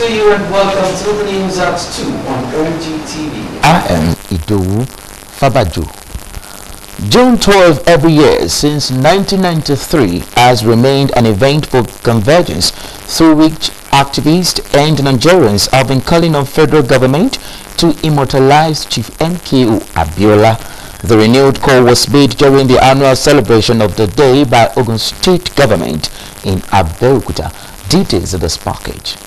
to you and welcome to the news at 2 on OGTV. I am Idowu Fabajo. June 12 every year since 1993 has remained an event for convergence through which activists and Nigerians have been calling on federal government to immortalize Chief MKO Abiola. The renewed call was made during the annual celebration of the day by Ogun State government in Abeokuta. Details of this package.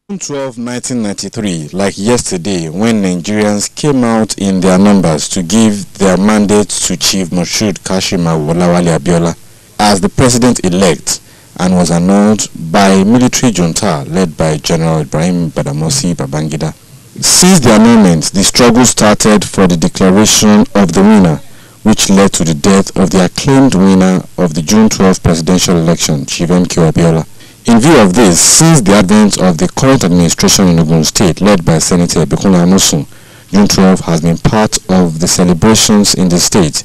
June 12, 1993, like yesterday, when Nigerians came out in their numbers to give their mandate to Chief Moshood Kashima Wolawale Abiola as the president-elect, and was annulled by military junta led by General Ibrahim Badamasi Babangida. Since the annulment, the struggle started for the declaration of the winner, which led to the death of the acclaimed winner of the June 12 presidential election, Chief MKO Abiola. In view of this, since the advent of the current administration in Ogun State, led by Senator Abeokuta, June 12 has been part of the celebrations in the state.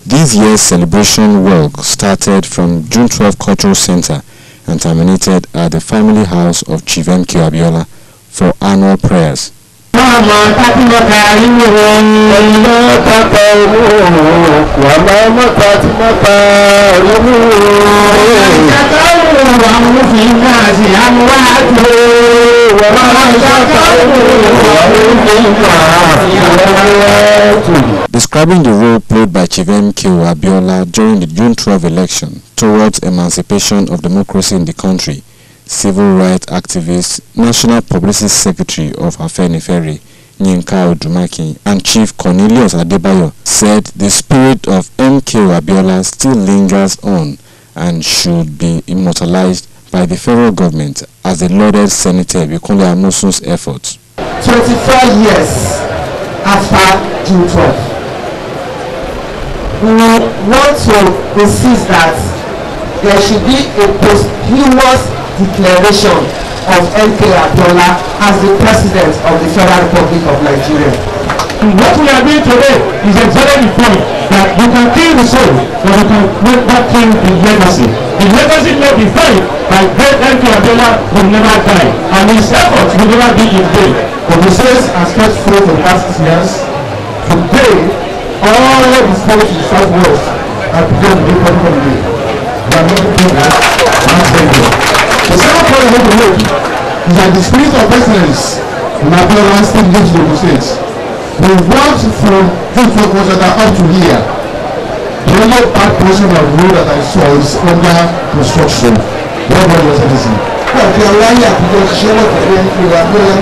This year's celebration work started from June 12 Cultural Center and terminated at the family house of Chief MKO Abiola for annual prayers. Describing the role played by Chief MKO Abiola during the June 12 election towards emancipation of democracy in the country, civil rights activist, National Publicity Secretary of Afenifere, Yinka Odumaki, and Chief Cornelius Adebayo said the spirit of MKO Abiola still lingers on and should be immortalized by the federal government as the lauded Senator Abeokuta efforts. 24 years after June 12, we want to insist that there should be a posthumous declaration of MKO Abiola as the President of the Federal Republic of Nigeria. What we are doing today is exactly the point that you can kill the soul, but you can not kill the legacy. The legacy left behind by great MKO Abiola will never die, and his efforts will never be in vain. The research has kept through for the past 6 years. Today, all the states in the Southwest are beginning to be political today. We are making progress. That's very good. The second point I want to make is that the spirit of excellence in Abiola still lives in the states. We worked from June 12 up to here. The only bad portion of the road that I saw is under construction. Whatever was anything. Well, the Alaya because she was going to Abiola.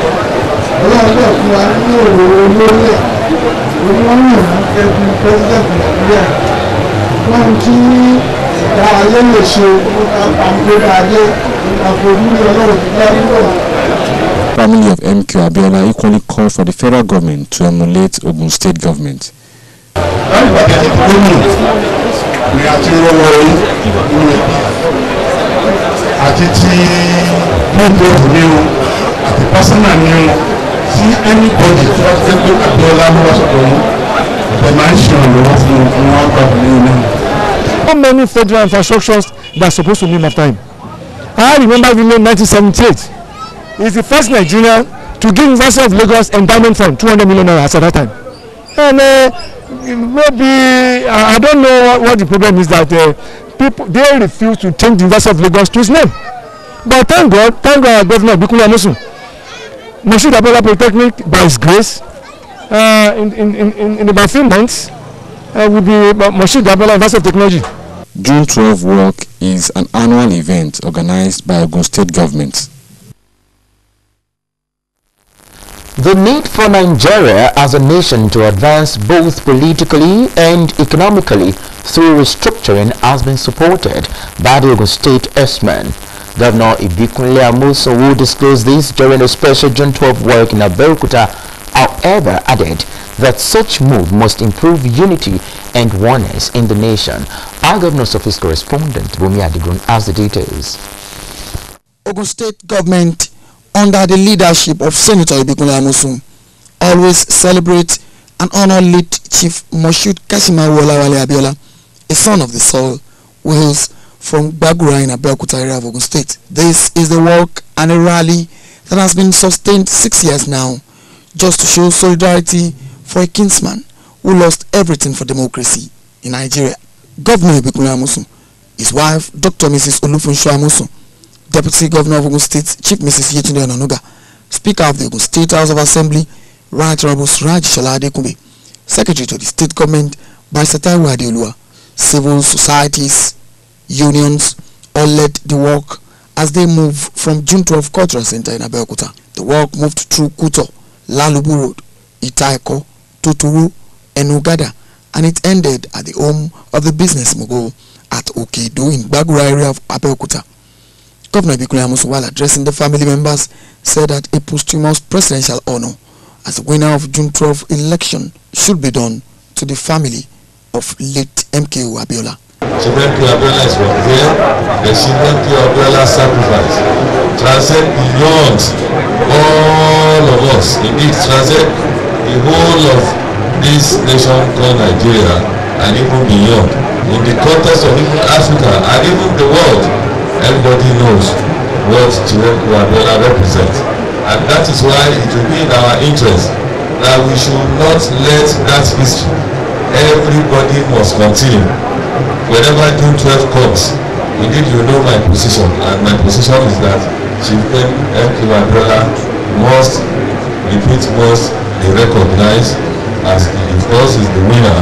Ọlọ́run náà fún wa ní òwò olórí ẹ̀ olórí ẹ̀kún president Nàìjíríà wọ́n tí ìdá ayé lè ṣe àpapọ̀ ayé àforílẹ̀ ọlọ́run ti dá nínú. Family of MKO Abiola equally called for the federal government to emulate Ogun State government. See anybody to Abiola How many federal infrastructures that are supposed to name after him? I remember in 1978. He's the first Nigerian to give University of Lagos endowment fund 200 million naira at that time. And maybe I don't know what the problem is that people they refuse to change the University of Lagos to his name. But thank God, Governor Abeokuta Moshood Abiola Polytechnic, by his grace, in about 3 months, will be Moshood Abiola University of Technology. June 12 Walk is an annual event organized by Ogun State government. The need for Nigeria as a nation to advance both politically and economically through restructuring has been supported by the Ogun State S-Man. Governor Abeokuta who disclosed this during a special June 12 work in Abeokuta, however, added that such move must improve unity and oneness in the nation. Our Governor's Office correspondent, Bumi Adigun, has the details. Ogun State government, under the leadership of Senator Abeokuta, always celebrate and honor late Chief Moshood Kashima Wolawale Abiola, a son of the soil, who hails from Bagura in Abeokuta area of Ogun State. This is the walk and a rally that has been sustained 6 years now, just to show solidarity for a kinsman who lost everything for democracy in Nigeria. Governor Abeokuta Amosun, his wife, Dr. Mrs. Olufunso Amosun, Deputy Governor of Ogun State, Chief Mrs. Yetunde Onanuga, Speaker of the Ogun State House of Assembly, Right Honorable Suraj Shola Adekunbi, Secretary to the State Government, Barrister Taiwo Adeoluwa, civil societies, unions, all led the work as they move from June 12 Cultural Center in Abeokuta. The work moved through Kuto, Lalubu Road, Itaiko, Toturu, and Ugada, and it ended at the home of the business mogul at Okedo in Bagura area of Abeokuta. Governor Abeokuta Amosun, while addressing the family members, said that a posthumous presidential honor as the winner of June 12 election should be done to the family of late MKO Abiola. Chief MKO Abiola is from here. The Chief MKO Abiola sacrifice transcend beyond all of us. Indeed, transcend the whole of this nation called Nigeria and even beyond. In the context of even Africa and even the world, everybody knows what Chief MKO Abiola represents. And that is why it will be in our interest that we should not let that history. Everybody must continue. Whenever June 12 comes, indeed you know my position, and my position is that Chief MKO Abiola must be recognized as, of course, is the winner.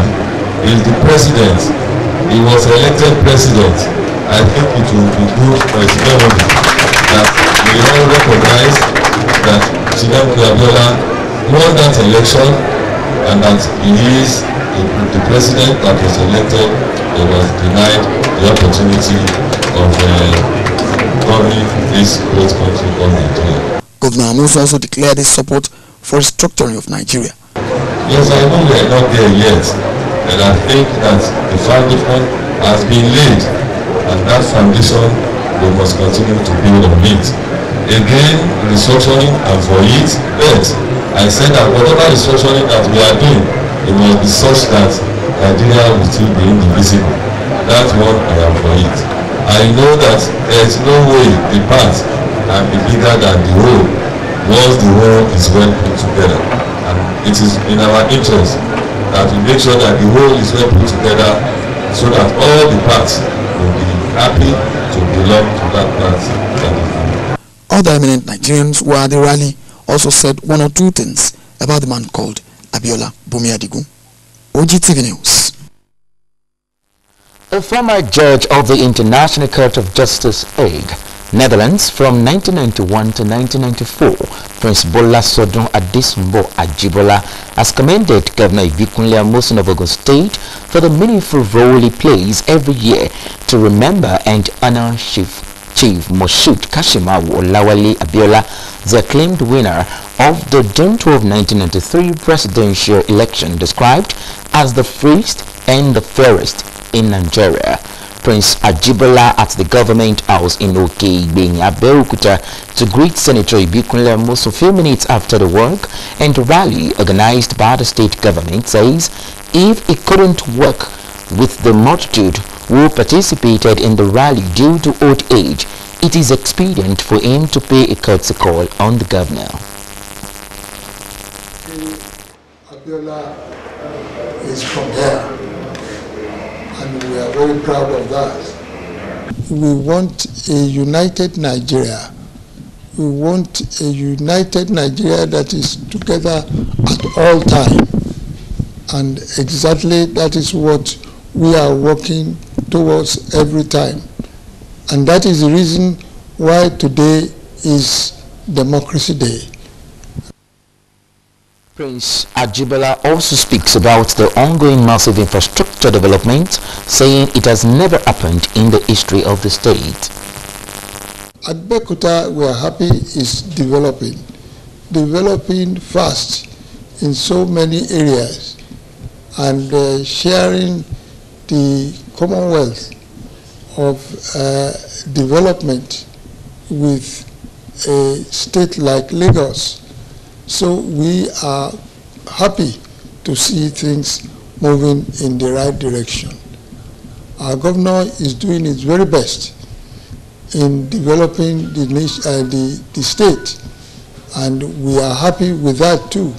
He is the president. He was elected president. I think it will be good for his memory that we all recognize that Chief MKO Abiola won that election and that he is the president that was elected. He was denied the opportunity of governing this great country called Nigeria. Governor Amosun also declared his support for restructuring of Nigeria. Yes, I know we are not there yet, and I think that the foundation has been laid, and that foundation we must continue to build on it. Again, restructuring, and for it, but I said that whatever restructuring that we are doing, it must be such that Nigeria will still be indivisible. That one I am for it. I know that there is no way the part can be bigger than the whole once the whole is well put together. And it is in our interest that we make sure that the whole is well put together so that all the parts will be happy to belong to that part. Other eminent Nigerians who were at the rally also said one or two things about the man called Abiola Bumiadigun. OGTVNEWS. A former judge of the International Court of Justice, Hague, Netherlands, from 1991 to 1994, Prince Bola Sodun Adesumbo Ajibola has commended Governor Abeokuta Amosun of Ogun State for the meaningful role he plays every year to remember and honor Chief Moshood Kashimawo Olawale Abiola, the acclaimed winner of the June 12, 1993 presidential election, described as the freest and the fairest in Nigeria. Prince Ajibola at the Government House in Okeigbe, Abeokuta, to greet Senator Abeokuta Amosun a few minutes after the work and rally organized by the state government, says if he couldn't work with the multitude who participated in the rally due to old age, it is expedient for him to pay a courtesy call on the governor. Abiola is from here, and we are very proud of that. We want a united Nigeria. We want a united Nigeria that is together at all times. And exactly that is what we are working towards every time. And that is the reason why today is Democracy Day. Prince Ajibola also speaks about the ongoing massive infrastructure development, saying it has never happened in the history of the state. Abeokuta, we are happy, is developing fast in so many areas, and sharing the Commonwealth of development with a state like Lagos. So we are happy to see things moving in the right direction. Our governor is doing his very best in developing the state and we are happy with that too.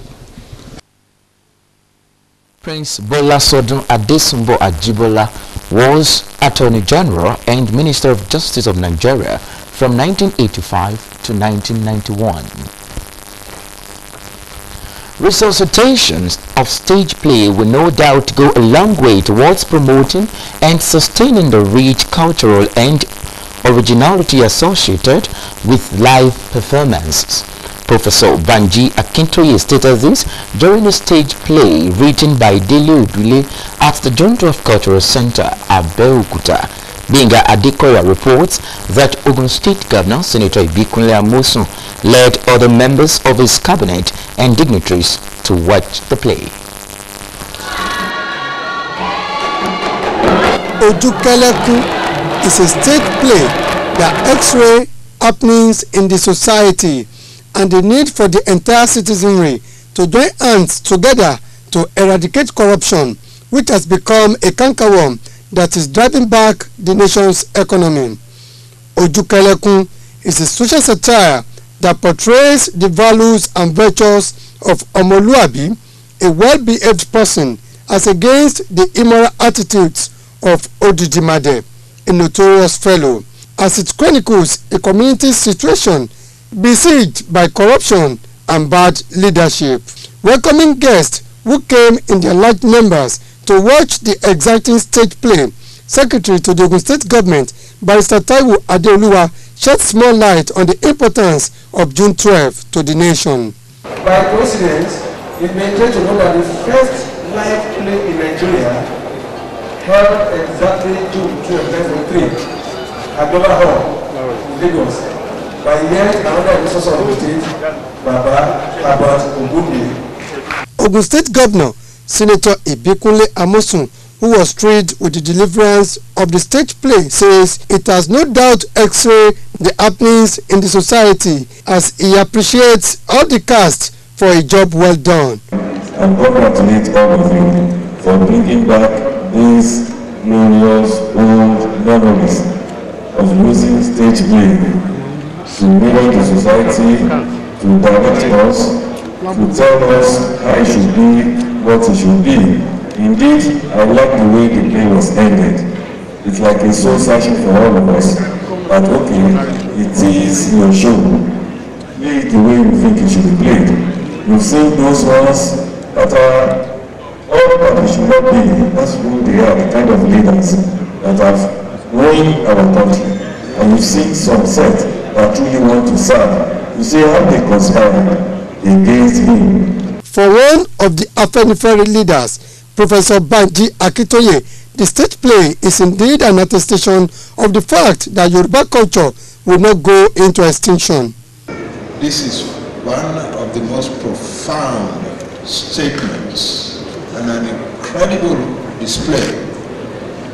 Prince Bola Sodun Adesumbo Ajibola was Attorney General and Minister of Justice of Nigeria from 1985 to 1991. Resuscitation of stage play will no doubt go a long way towards promoting and sustaining the rich cultural and originality associated with live performances. Professor Banji Akintoye stated this during a stage play written by Dele Odule at the John 12 Cultural Center, Abeokuta. Benga Adekoya reports that Ogun State Governor Senator Ibikunle Amosun led other members of his cabinet and dignitaries to watch the play. Ojukeleku is a stage play that X-ray happenings in the society and the need for the entire citizenry to join hands together to eradicate corruption, which has become a cankerworm that is driving back the nation's economy. Ojukeleku is a social satire that portrays the values and virtues of Omoluabi, a well-behaved person, as against the immoral attitudes of Odidimade, a notorious fellow, as it chronicles a community situation besieged by corruption and bad leadership. Welcoming guests who came in their large numbers to watch the exciting stage play, Secretary to the Ogun State Government, Barrister Taiwo Adeoluwa, shed small light on the importance of June 12 to the nation. By coincidence, it may tend to know that the first live play in Nigeria held exactly June 12, 1903 at Dover Hall in Lagos by yet another resource of the state, Baba Ogun. Ogun State Governor Senator Ibikunle Amosun, who was thrilled with the deliverance of the stage play, says it has no doubt X-ray the happenings in the society as he appreciates all the cast for a job well done. I congratulate all of you for bringing back these glorious old memories of using stage play to mirror the society, to direct us, to tell us how it should be, what it should be. Indeed, I like the way the play was ended. It's like a soul searching for all of us. But okay, it is your show. Play it the way you think it should be played. You've seen those ones that are all that they should not be. That's who they are, the kind of leaders that have ruined our country. And you've seen some set that truly want to serve. You see how they conspired against him. For one of the Afenifere leaders, Professor Banji Akintoye, the stage play is indeed an attestation of the fact that Yoruba culture will not go into extinction. This is one of the most profound statements and an incredible display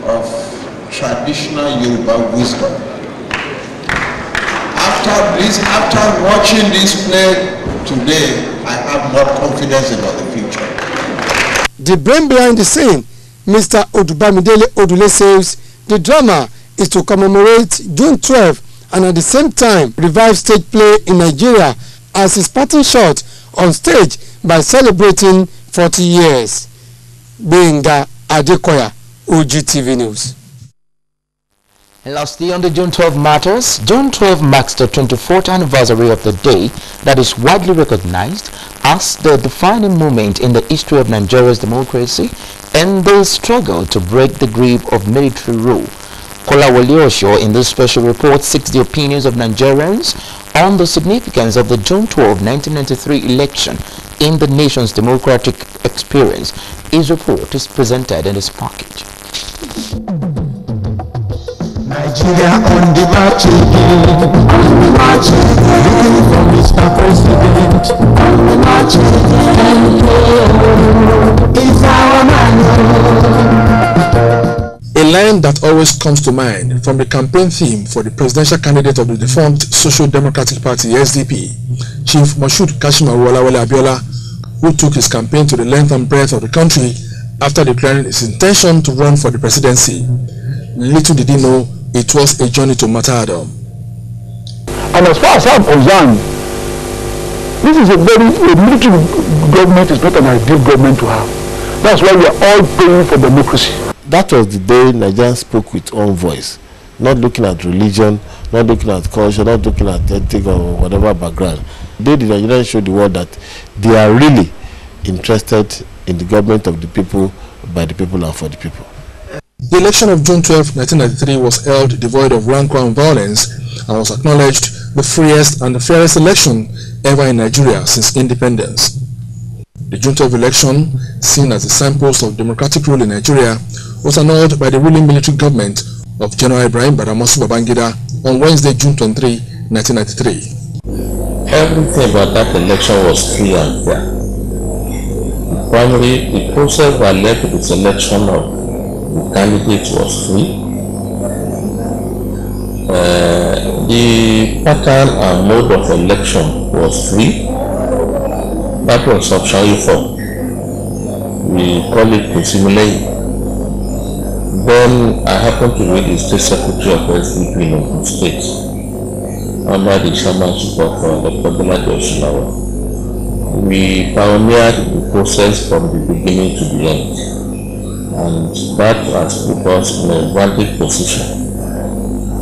of traditional Yoruba wisdom. After watching this play today, I have more confidence about the future. The brain behind the scene, Mr. Odubamidele Odule, says the drama is to commemorate June 12 and at the same time revive stage play in Nigeria as his parting shot on stage by celebrating 40 years. Benga Adekoya, OGTV News. Lastly, on the June 12 matters, June 12 marks the 24th anniversary of the day that is widely recognized as the defining moment in the history of Nigeria's democracy and the struggle to break the grip of military rule. Kolawole Osho in this special report seeks the opinions of Nigerians on the significance of the June 12, 1993 election in the nation's democratic experience. His report is presented in this package. Nigeria on the march again, looking for Mr. President, on the march again, it's our man. A line that always comes to mind from the campaign theme for the presidential candidate of the defunct Social Democratic Party, SDP, Chief Moshood Kashimawo Abiola, who took his campaign to the length and breadth of the country after declaring his intention to run for the presidency. Little did he know it was a journey to martyrdom. And as far as I'm concerned, This is a military government is not an ideal government to have. That's why we are all praying for democracy. That was the day Nigerians spoke with own voice, not looking at religion, not looking at culture, not looking at ethnic or whatever background. The Nigerians showed the world that they are really interested in the government of the people, by the people and for the people. The election of June 12, 1993 was held devoid of rancor and violence and was acknowledged the freest and the fairest election ever in Nigeria since independence. The June 12 election, seen as a signpost of democratic rule in Nigeria, was annulled by the ruling military government of General Ibrahim Badamasi Babangida on Wednesday, June 23, 1993. Everything about that election was free and fair. Primarily, the process that led to the selection of the candidate was free. The pattern and mode of election was free. That was option U4. We call it simulate. Then I happened to read the State Secretary of SDP in Ogun State under the chairmanship of Dr. Bolaji Osulawa. We pioneered the process from the beginning to the end, and that has put us in a advantage position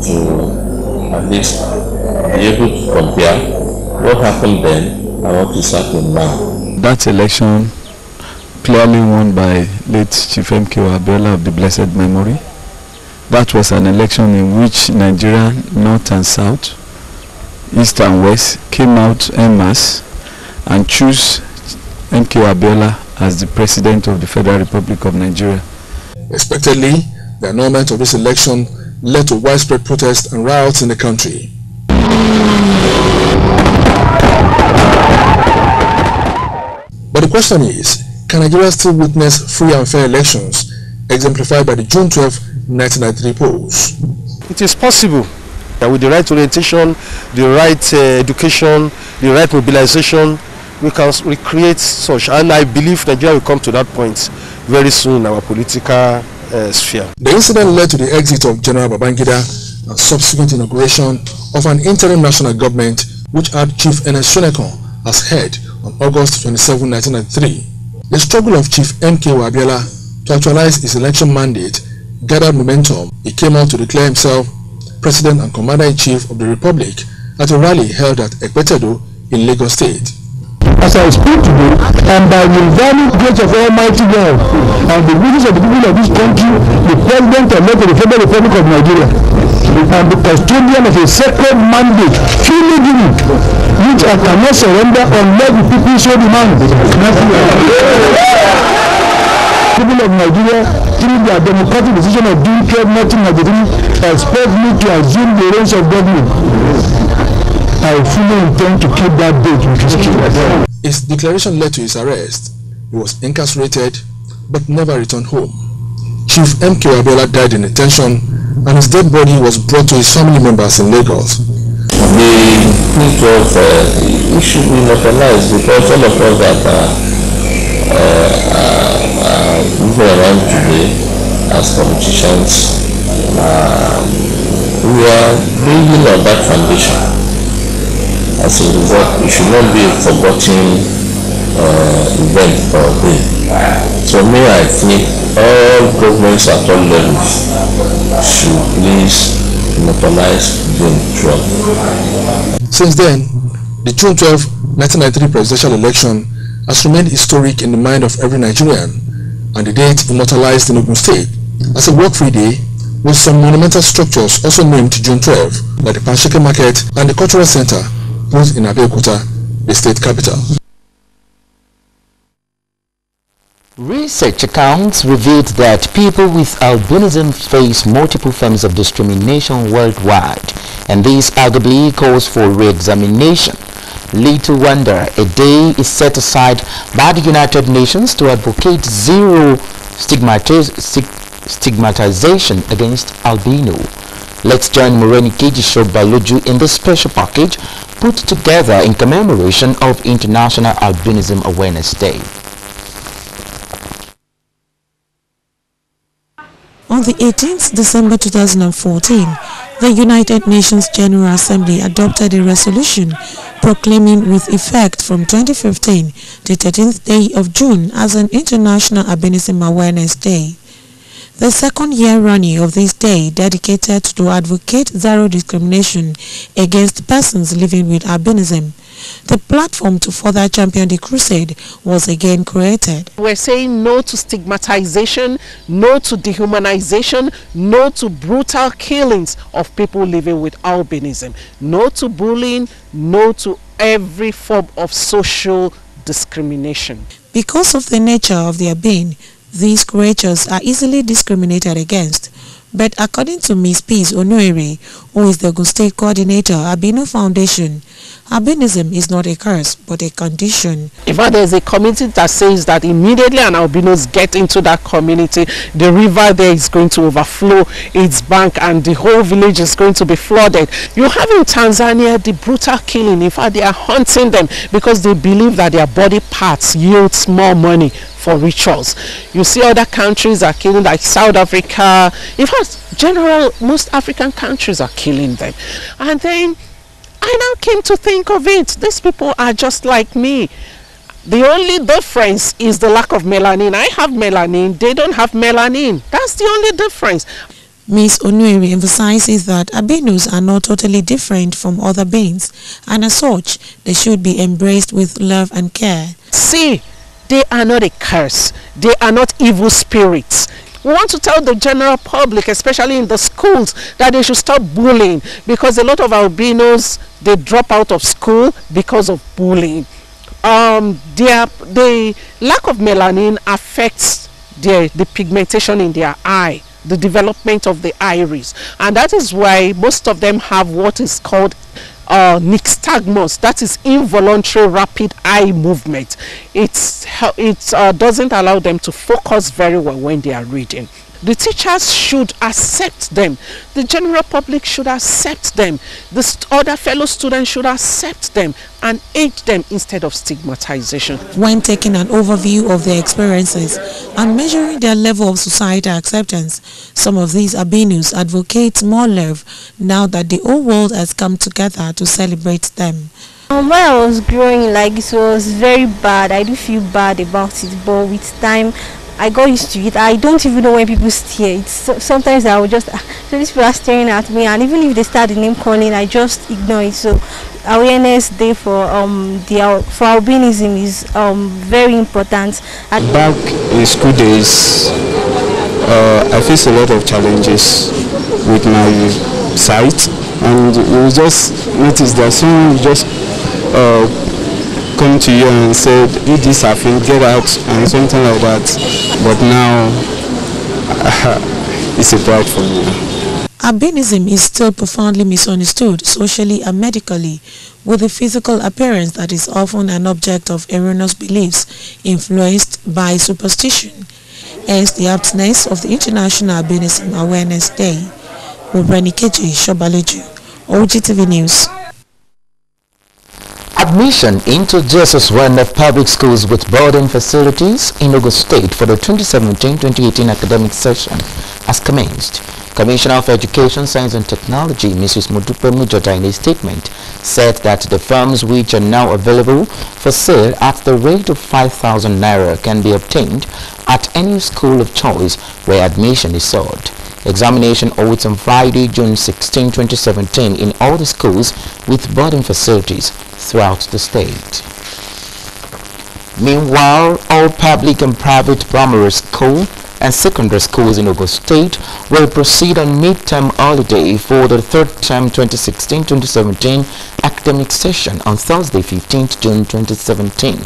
to at least be able to compare what happened then and what is happening now. That election clearly won by late Chief M.K.O. Abiola of the blessed memory. That was an election in which Nigeria, North and South, East and West, came out en masse and chose M.K.O. Abiola as the President of the Federal Republic of Nigeria. Expectedly, the annulment of this election led to widespread protests and riots in the country. But the question is, can Nigeria still witness free and fair elections, exemplified by the June 12, 1993 polls? It is possible. With the right orientation, the right education, the right mobilization, we can recreate such. And I believe Nigeria will come to that point very soon in our political sphere. The incident led to the exit of General Babangida and subsequent inauguration of an interim national government which had Chief Ernest Shonekon as head on August 27, 1993. The struggle of Chief M.K.O. Abiola to actualize his election mandate gathered momentum. He came out to declare himself President and Commander-in-Chief of the Republic at a rally held at Ekpetedo in Lagos State. As I speak today, and by the invaluable grace of Almighty God and the wishes of the people of this country, the President-elect of the Federal Republic of Nigeria, and the custodian of a sacred mandate, truly given, which I cannot surrender unless the people so demand. People of Nigeria, through their democratic decision of June 12, 1993, expect me to assume the reins of government. I fully intend to keep that date with history. His declaration led to his arrest. He was incarcerated but never returned home. Chief M.K.O. Abiola died in detention and his dead body was brought to his family members in Lagos. The point of it should be localized because all of us that are moving around today as politicians, we are building on that foundation. As a result, it should not be a forgotten event for me. So me, I think all governments at all levels should please monopolize June 12. Since then, the June 12, 1993 presidential election has remained historic in the mind of every Nigerian, and the date immortalized in Ogun State as a work-free day, with some monumental structures also named June 12, like the Pansheke Market and the Cultural Center, both in Abeokuta, the state capital. Research accounts revealed that people with albinism face multiple forms of discrimination worldwide, and this arguably calls for re-examination. Little wonder a day is set aside by the United Nations to advocate zero stigmatization against albino. Let's join Morenikeji Shobaloju in this special package put together in commemoration of International Albinism Awareness Day. On the 18th December 2014, The United Nations General Assembly adopted a resolution proclaiming with effect from 2015 the 13th day of June as an International Albinism Awareness Day. The second year running of this day, dedicated to advocate zero discrimination against persons living with albinism, the platform to further champion the crusade was again created. We're saying no to stigmatization, no to dehumanization, no to brutal killings of people living with albinism, no to bullying, no to every form of social discrimination. Because of the nature of their being, these creatures are easily discriminated against. But according to Ms. Peace Onuere, who is the Ogun State Coordinator, Albino Foundation, albinism is not a curse, but a condition. In fact, there's a community that says that immediately an albinos get into that community, the river there is going to overflow its bank and the whole village is going to be flooded. You have in Tanzania the brutal killing. In fact, they are hunting them because they believe that their body parts yield more money for rituals. You see other countries are killing, like South Africa. In fact, most African countries are killing them. And then I now came to think of it. These people are just like me. The only difference is the lack of melanin. I have melanin, they don't have melanin. That's the only difference. Ms. Onuere emphasizes that albinos are not totally different from other beings, and as such, they should be embraced with love and care. See, they are not a curse. They are not evil spirits. We want to tell the general public, especially in the schools, that they should stop bullying, because a lot of albinos, they drop out of school because of bullying. The lack of melanin affects the pigmentation in their eye, the development of the iris, and that is why most of them have what is called nystagmus, that is involuntary rapid eye movement. It doesn't allow them to focus very well when they are reading. The teachers should accept them. The general public should accept them. The other fellow students should accept them and aid them instead of stigmatization. When taking an overview of their experiences and measuring their level of societal acceptance, some of these albinos advocate more love now that the whole world has come together to celebrate them. When I was growing, like, it was very bad. I do feel bad about it, but with time I got used to it. I don't even know when people stare. Sometimes I will just, so these people are staring at me, and even if they start the name calling, I just ignore it. So awareness day for albinism is very important. Back in school days, I faced a lot of challenges with my sight, and you just notice that someone just come to you and said, do this, I think, get out, and something like that. But now, it's a pride for me. Albinism is still profoundly misunderstood socially and medically, with a physical appearance that is often an object of erroneous beliefs influenced by superstition. Hence the aptness of the International Albinism Awareness Day. Ubranikeji Shobaleju, OGTV News. Admission into JSS1 public schools with boarding facilities in Ogun State for the 2017-2018 academic session has commenced. Commissioner of Education, Science and Technology, Mrs. Modupe Mujota, in a statement, said that the firms which are now available for sale at the rate of 5,000 naira can be obtained at any school of choice where admission is sought. Examination holds on Friday, June 16, 2017 in all the schools with boarding facilities throughout the state. Meanwhile, all public and private primary school and secondary schools in Ogun State will proceed on mid-term holiday for the third term 2016-2017 academic session on Thursday, 15th June 2017.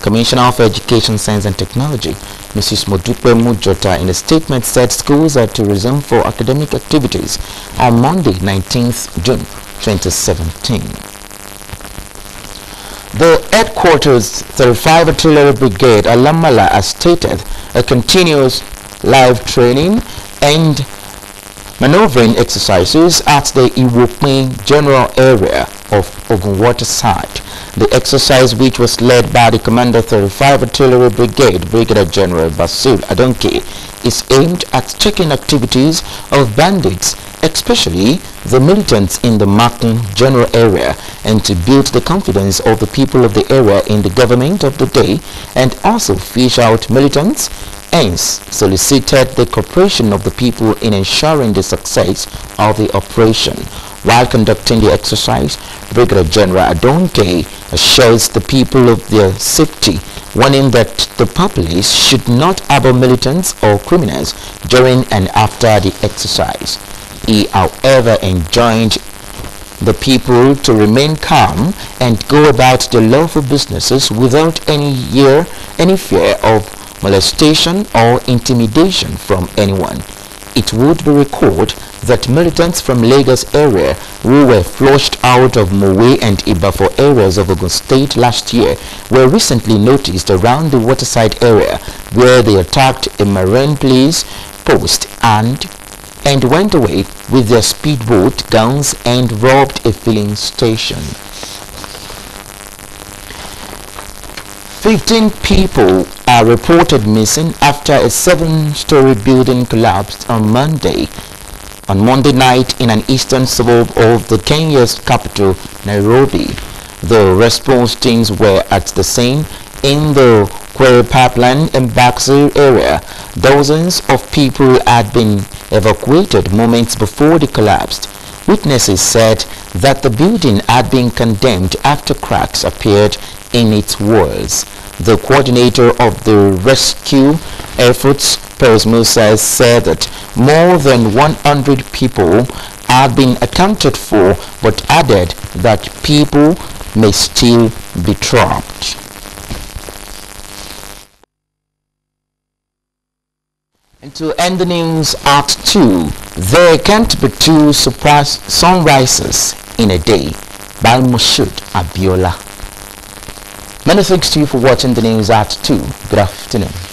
Commissioner of Education, Science and Technology, Mrs. Modupe Mujota, in a statement said schools are to resume for academic activities on Monday, 19th June 2017. The headquarters 35 Artillery Brigade Alamala has stated a continuous live training and maneuvering exercises at the Iwope general area of Ogun Waterside. The exercise, which was led by the Commander 35 Artillery Brigade, Brigadier General Basil Adonke, is aimed at checking activities of bandits especially the militants in the Martin general area, and to build the confidence of the people of the area in the government of the day, and also fish out militants, hence solicited the cooperation of the people in ensuring the success of the operation. While conducting the exercise, Brigadier General Adonke assures the people of their safety, warning that the populace should not harbor militants or criminals during and after the exercise. He, however, enjoined the people to remain calm and go about their lawful businesses without any fear of molestation or intimidation from anyone. It would be recorded that militants from Lagos area who were flushed out of Mowe and Ibafo areas of Ogun State last year were recently noticed around the waterside area, where they attacked a marine police post and went away with their speedboat guns and robbed a filling station. 15 people are reported missing after a 7-story building collapsed on Monday night in an eastern suburb of the Kenya's capital, Nairobi. The response teams were at the scene in the Kwere Pipeline Embaxy area. Dozens of people had been evacuated moments before the collapse. Witnesses said that the building had been condemned after cracks appeared in its walls. The coordinator of the rescue efforts, Perez Musa, said that more than 100 people had been accounted for, but added that people may still be trapped. And to end the news at 2, there can't be 2 surprise sunrises in a day by Moshood Abiola. Many thanks to you for watching the news at 2. Good afternoon.